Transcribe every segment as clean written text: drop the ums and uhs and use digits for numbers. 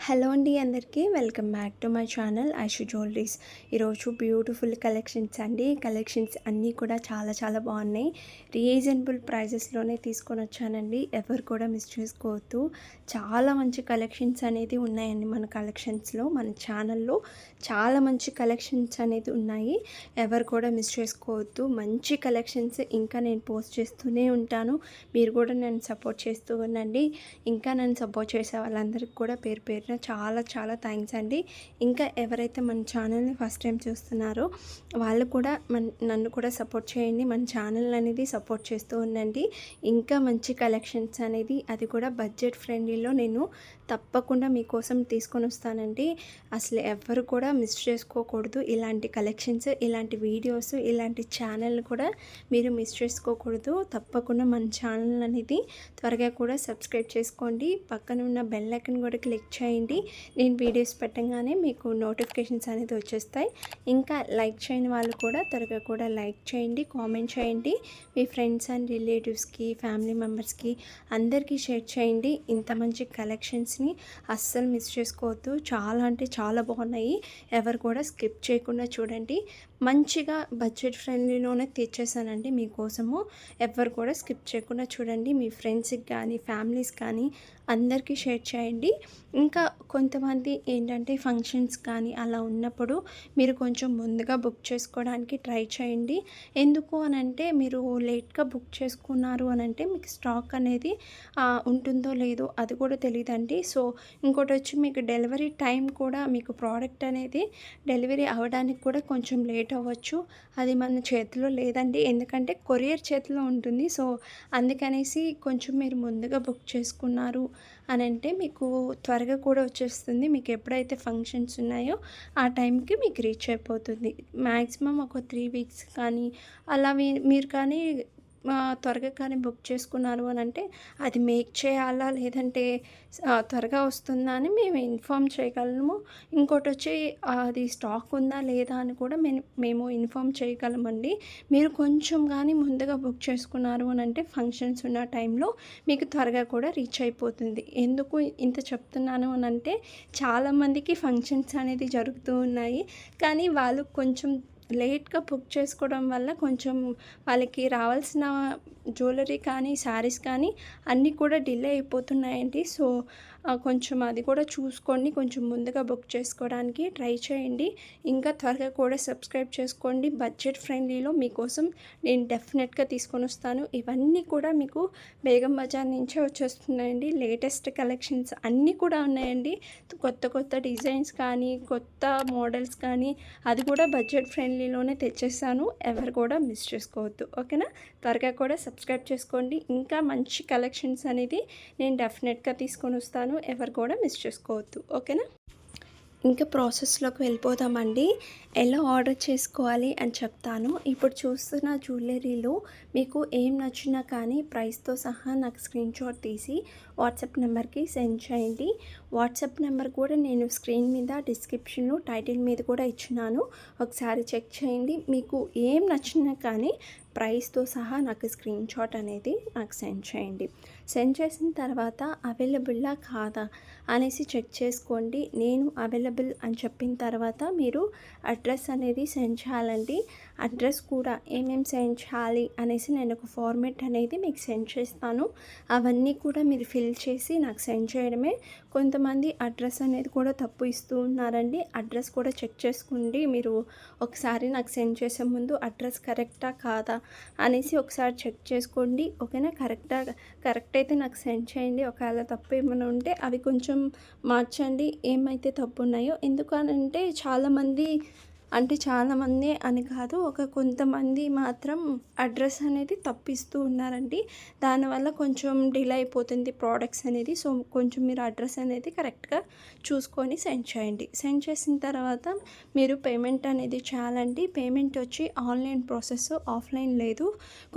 Hello అండి అందరికీ welcome back to my channel Aishu jewelleries. ఈరోజు బ్యూటిఫుల్ కలెక్షన్స్ అండి. కలెక్షన్స్ అన్నీ కూడా చాలా చాలా బాగున్నాయి. రీజనబుల్ ప్రైజెస్లోనే తీసుకొని వచ్చానండి. ఎవరు కూడా మిస్ చేసుకోవద్దు. చాలా మంచి కలెక్షన్స్ అనేది ఉన్నాయండి మన కలెక్షన్స్లో. మన ఛానల్లో చాలా మంచి కలెక్షన్స్ అనేది ఉన్నాయి. ఎవరు కూడా మిస్ చేసుకోవద్దు. మంచి కలెక్షన్స్ ఇంకా నేను పోస్ట్ చేస్తూనే ఉంటాను. మీరు కూడా నన్ను సపోర్ట్ చేస్తూ ఉండండి. ఇంకా నన్ను సపోర్ట్ చేసే వాళ్ళందరికీ కూడా పేరు పేరున చాలా చాలా థ్యాంక్స్ అండి. ఇంకా ఎవరైతే మన ఛానల్ని ఫస్ట్ టైం చూస్తున్నారో వాళ్ళు కూడా నన్ను కూడా సపోర్ట్ చేయండి. మన ఛానల్ అనేది సపోర్ట్ చేస్తూ ఉండండి. ఇంకా మంచి కలెక్షన్స్ అనేది అది కూడా బడ్జెట్ ఫ్రెండ్లీలో నేను తప్పకుండా మీకోసం తీసుకొని వస్తానండి. అసలు ఎవరు కూడా మిస్ చేసుకోకూడదు. ఇలాంటి కలెక్షన్స్, ఇలాంటి వీడియోస్, ఇలాంటి ఛానల్ కూడా మీరు మిస్ చేసుకోకూడదు. తప్పకుండా మన ఛానల్ అనేది త్వరగా కూడా సబ్స్క్రైబ్ చేసుకోండి. పక్కన ఉన్న బెల్ ఐకాన్ కూడా క్లిక్ చేయండి. నేను వీడియోస్ పెట్టగానే మీకు నోటిఫికేషన్స్ అనేది వచ్చేస్తాయి. ఇంకా లైక్ చేయని వాళ్ళు కూడా త్వరగా కూడా లైక్ చేయండి, కామెంట్ చేయండి. మీ ఫ్రెండ్స్ అండ్ రిలేటివ్స్కి, ఫ్యామిలీ మెంబర్స్కి అందరికీ షేర్ చేయండి. ఇంత మంచి కలెక్షన్స్ని అస్సలు మిస్ చేసుకోవద్దు. చాలా అంటే చాలా బాగున్నాయి. ఎవరు కూడా స్కిప్ చేయకుండా చూడండి. మంచిగా బడ్జెట్ ఫ్రెండ్లీలోనే తెచ్చేసానండి మీకోసము. ఎవరు కూడా స్కిప్ చేయకుండా చూడండి. మీ ఫ్రెండ్స్కి కానీ ఫ్యామిలీస్ కానీ అందరికీ షేర్ చేయండి. ఇంకా కొంతమంది ఏంటంటే ఫంక్షన్స్ కానీ అలా ఉన్నప్పుడు మీరు కొంచెం ముందుగా బుక్ చేసుకోవడానికి ట్రై చేయండి. ఎందుకు అనంటే మీరు లేట్గా బుక్ చేసుకున్నారు అనంటే మీకు స్టాక్ అనేది ఉంటుందో లేదో అది కూడా తెలియదండి. సో ఇంకోటి వచ్చి మీకు డెలివరీ టైం కూడా మీకు ప్రోడక్ట్ అనేది డెలివరీ అవ్వడానికి కూడా కొంచెం లేట్ అవ్వచ్చు. అది మన చేతిలో లేదండి. ఎందుకంటే కొరియర్ చేతిలో ఉంటుంది. సో అందుకనేసి కొంచెం మీరు ముందుగా బుక్ చేసుకున్నారు అని అంటే మీకు త్వరగా కూడా వచ్చేస్తుంది. మీకు ఎప్పుడైతే ఫంక్షన్స్ ఉన్నాయో ఆ టైంకి మీకు రీచ్ అయిపోతుంది. మ్యాక్సిమం ఒక 3 వీక్స్ కానీ అలా మీరు కానీ త్వరగా కానీ బుక్ చేసుకున్నారు అని అంటే అది మేక్ చేయాలా లేదంటే త్వరగా వస్తుందా అని మేము ఇన్ఫామ్ చేయగలము. ఇంకోటి వచ్చి అది స్టాక్ ఉందా లేదా అని కూడా మేము ఇన్ఫామ్ చేయగలమండి. మీరు కొంచెం కానీ ముందుగా బుక్ చేసుకున్నారు అని అంటే ఫంక్షన్స్ ఉన్న టైంలో మీకు త్వరగా కూడా రీచ్ అయిపోతుంది. ఎందుకు ఇంత చెప్తున్నాను అని అంటే చాలామందికి ఫంక్షన్స్ అనేది జరుగుతూ ఉన్నాయి. కానీ వాళ్ళు కొంచెం లేట్గా బుక్ చేసుకోవడం వల్ల కొంచెం వాళ్ళకి రావాల్సిన జ్యువెలరీ కానీ శారీస్ కానీ అన్నీ కూడా డిలే అయిపోతున్నాయండి. సో కొంచెం అది కూడా చూసుకోండి. కొంచెం ముందుగా బుక్ చేసుకోవడానికి ట్రై చేయండి. ఇంకా త్వరగా కూడా సబ్స్క్రైబ్ చేసుకోండి. బడ్జెట్ ఫ్రెండ్లీలో మీకోసం నేను డెఫినెట్గా తీసుకొని వస్తాను. ఇవన్నీ కూడా మీకు బేగం బజార్ నుంచే వచ్చేస్తున్నాయండి. లేటెస్ట్ కలెక్షన్స్ అన్నీ కూడా ఉన్నాయండి. కొత్త కొత్త డిజైన్స్ కానీ కొత్త మోడల్స్ కానీ అది కూడా బడ్జెట్ ఫ్రెండ్లీలోనే తెచ్చేసాను. ఎవరు కూడా మిస్ చేసుకోవద్దు. ఓకేనా? త్వరగా కూడా సబ్స్క్రైబ్ చేసుకోండి. ఇంకా మంచి కలెక్షన్స్ అనేది నేను డెఫినెట్గా తీసుకొని వస్తాను. ఎవరు కూడా మిస్ చేసుకోవద్దు. ఓకేనా? ఇంకా ప్రాసెస్లోకి వెళ్ళిపోదామండి. ఎలా ఆర్డర్ చేసుకోవాలి అని చెప్తాను. ఇప్పుడు చూస్తున్న జ్యువెలరీలో మీకు ఏం నచ్చినా కానీ ప్రైస్తో సహా నాకు స్క్రీన్ షాట్ తీసి వాట్సాప్ నెంబర్కి సెండ్ చేయండి. వాట్సాప్ నెంబర్ కూడా నేను స్క్రీన్ మీద డిస్క్రిప్షన్లో టైటిల్ మీద కూడా ఇచ్చినాను. ఒకసారి చెక్ చేయండి. మీకు ఏం నచ్చినా కానీ ప్రైస్తో సహా నాకు స్క్రీన్ షాట్ అనేది నాకు సెండ్ చేయండి. సెండ్ చేసిన తర్వాత అవైలబుల్లా కాదా అనేసి చెక్ చేసుకోండి. నేను అవైలబుల్ అని చెప్పిన తర్వాత మీరు అడ్రస్ అనేది సెండ్ చేయాలండి. అడ్రస్ కూడా ఏమేమి సెండ్ చేయాలి అనేసి నేను ఒక ఫార్మేట్ అనేది మీకు సెండ్ చేస్తాను. అవన్నీ కూడా మీరు ఫిల్ చేసి నాకు సెండ్ చేయడమే. కొంతమంది అడ్రస్ అనేది కూడా తప్పు ఇస్తూ ఉన్నారండి. అడ్రస్ కూడా చెక్ చేసుకోండి. మీరు ఒకసారి నాకు సెండ్ చేసే ముందు అడ్రస్ కరెక్టా కాదా అనేసి ఒకసారి చెక్ చేసుకోండి. ఓకేనా? కరెక్ట్ అయితే నాకు సెండ్ చేయండి. ఒకవేళ తప్పు ఏమైనా ఉంటే అవి కొంచెం మార్చండి ఏమైతే తప్పు ఉన్నాయో. ఎందుకనంటే చాలామంది అని కాదు, కొంతమంది మాత్రం అడ్రస్ అనేది తప్పిస్తూ ఉన్నారండి. దానివల్ల కొంచెం డిలే అయిపోతుంది ప్రోడక్ట్స్ అనేది. సో కొంచెం మీరు అడ్రస్ అనేది కరెక్ట్గా చూసుకొని సెండ్ చేయండి. సెండ్ చేసిన తర్వాత మీరు పేమెంట్ అనేది చేయాలండి. పేమెంట్ వచ్చి ఆన్లైన్ ప్రాసెస్, ఆఫ్లైన్ లేదు.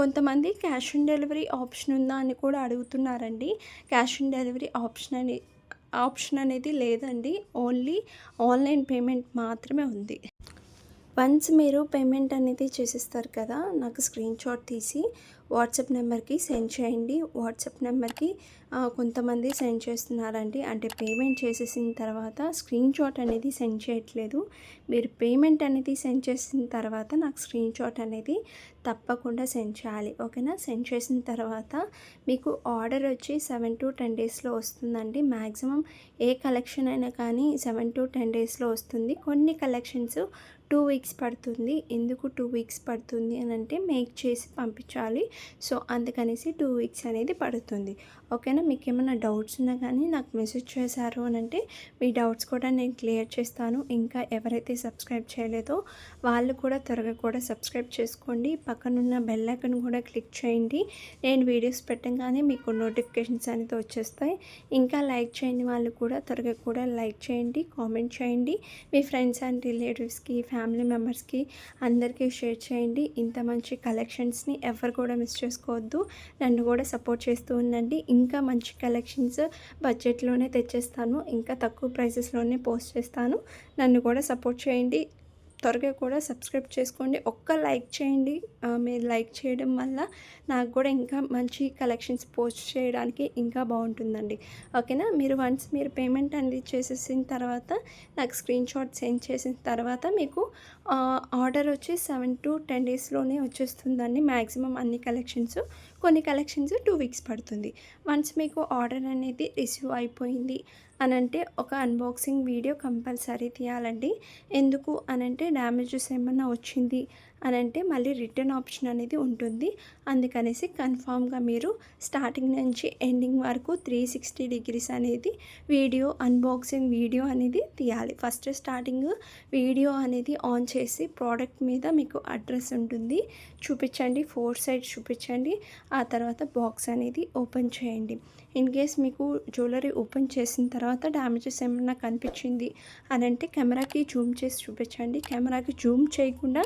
కొంతమంది క్యాష్ ఆన్ డెలివరీ ఆప్షన్ ఉందా అని కూడా అడుగుతున్నారండి. క్యాష్ ఆన్ డెలివరీ ఆప్షన్ అనేది లేదండి. ఓన్లీ ఆన్లైన్ పేమెంట్ మాత్రమే ఉంది. వన్స్ మీరు పేమెంట్ అనేది చేసేస్తారు కదా, నాకు స్క్రీన్ షాట్ తీసి వాట్సాప్ నెంబర్కి సెండ్ చేయండి. వాట్సాప్ నెంబర్కి కొంతమంది సెండ్ చేస్తున్నారండి. అంటే పేమెంట్ చేసేసిన తర్వాత స్క్రీన్ షాట్ అనేది సెండ్ చేయట్లేదు. మీరు పేమెంట్ అనేది సెండ్ చేసిన తర్వాత నాకు స్క్రీన్ షాట్ అనేది తప్పకుండా సెండ్ చేయాలి. ఓకేనా? సెండ్ చేసిన తర్వాత మీకు ఆర్డర్ వచ్చి 7 to 10 డేస్లో వస్తుందండి. మ్యాక్సిమం ఏ కలెక్షన్ అయినా కానీ 7 to 10 డేస్లో వస్తుంది. కొన్ని కలెక్షన్స్ 2 వీక్స్ పడుతుంది. ఎందుకు 2 వీక్స్ పడుతుంది అని అంటే మేక్ చేసి పంపించాలి. సో అందుకనేసి 2 వీక్స్ అనేది పడుతుంది. ఓకేనా? మీకు ఏమైనా డౌట్స్ ఉన్నా కానీ నాకు మెసేజ్ చేశారు అని అంటే మీ డౌట్స్ కూడా నేను క్లియర్ చేస్తాను. ఇంకా ఎవరైతే సబ్స్క్రైబ్ చేయలేదో వాళ్ళు కూడా త్వరగా కూడా సబ్స్క్రైబ్ చేసుకోండి. పక్కనున్న బెల్ ఐకాన్ కూడా క్లిక్ చేయండి. నేను వీడియోస్ పెట్టగానే మీకు నోటిఫికేషన్స్ అనేది వచ్చేస్తాయి. ఇంకా లైక్ చేయని వాళ్ళు కూడా త్వరగా కూడా లైక్ చేయండి, కామెంట్ చేయండి. మీ ఫ్రెండ్స్ అండ్ రిలేటివ్స్కి, ఫ్యామిలీ మెంబర్స్కి అందరికీ షేర్ చేయండి. ఇంత మంచి కలెక్షన్స్ని ఎవరు కూడా మిస్ చేసుకోవద్దు. నన్ను కూడా సపోర్ట్ చేస్తూ ఉండండి. ఇంకా మంచి కలెక్షన్స్ బడ్జెట్లోనే తెచ్చేస్తాను. ఇంకా తక్కువ ప్రైసెస్లోనే పోస్ట్ చేస్తాను. నన్ను కూడా సపోర్ట్ చేయండి. త్వరగా కూడా సబ్స్క్రైబ్ చేసుకోండి. ఒక్క లైక్ చేయండి. మీరు లైక్ చేయడం వల్ల నాకు కూడా ఇంకా మంచి కలెక్షన్స్ పోస్ట్ చేయడానికి ఇంకా బాగుంటుందండి. ఓకేనా? మీరు పేమెంట్ అనేది చేసేసిన తర్వాత నాకు స్క్రీన్ షాట్ సెండ్ చేసిన తర్వాత మీకు ఆర్డర్ వచ్చి 7 to 10 డేస్లోనే వచ్చేస్తుందండి. మ్యాక్సిమం అన్ని కలెక్షన్స్. కొన్ని కలెక్షన్స్ 2 వీక్స్ పడుతుంది. వన్స్ మీకు ఆర్డర్ అనేది రిసీవ్ అయిపోయింది అనంటే ఒక అన్బాక్సింగ్ వీడియో కంపల్సరీ తీయాలండి. ఎందుకు అనంటే డ్యామేజెస్ ఏమన్నా వచ్చింది అనంటే మళ్ళీ రిటర్న్ ఆప్షన్ అనేది ఉంటుంది. అందుకనేసి కన్ఫామ్గా మీరు స్టార్టింగ్ నుంచి ఎండింగ్ వరకు 360 డిగ్రీస్ అనేది అన్బాక్సింగ్ వీడియో అనేది తీయాలి. ఫస్ట్ స్టార్టింగ్ వీడియో అనేది ఆన్ చేసి ప్రోడక్ట్ మీద మీకు అడ్రస్ ఉంటుంది, చూపించండి. 4 సైడ్స్ చూపించండి. ఆ తర్వాత బాక్స్ అనేది ఓపెన్ చేయండి. ఇన్ కేస్ మీకు జ్యువెలరీ ఓపెన్ చేసిన తర్వాత డ్యామేజెస్ ఏమన్నా కనిపించింది అనంటే కెమెరాకి జూమ్ చేసి చూపించండి. కెమెరాకి జూమ్ చేయకుండా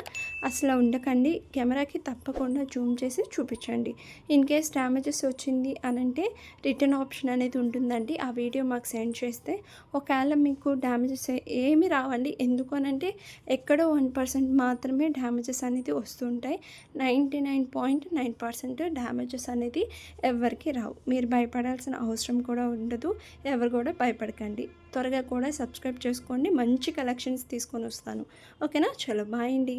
అసలు ఉండకండి. కెమెరాకి తప్పకుండా జూమ్ చేసి చూపించండి. ఇన్ కేస్ డ్యామేజెస్ వచ్చింది అనంటే రిటర్న్ ఆప్షన్ అనేది ఉంటుందండి. ఆ వీడియో మాకు సెండ్ చేస్తే ఒకవేళ మీకు డ్యామేజెస్ ఏమి రావండి. ఎందుకు అనంటే ఎక్కడో 1% మాత్రమే డ్యామేజెస్ అనేది వస్తుంటాయి. 99.9% డ్యామేజెస్ అనేది ఎవరికి రావు. మీరు భయపడాల్సిన అవసరం కూడా ఉండదు. ఎవరు కూడా భయపడకండి. త్వరగా కూడా సబ్స్క్రైబ్ చేసుకోండి. మంచి కలెక్షన్స్ తీసుకొని వస్తాను. ఓకేనా? చలో బాయ్ అండి.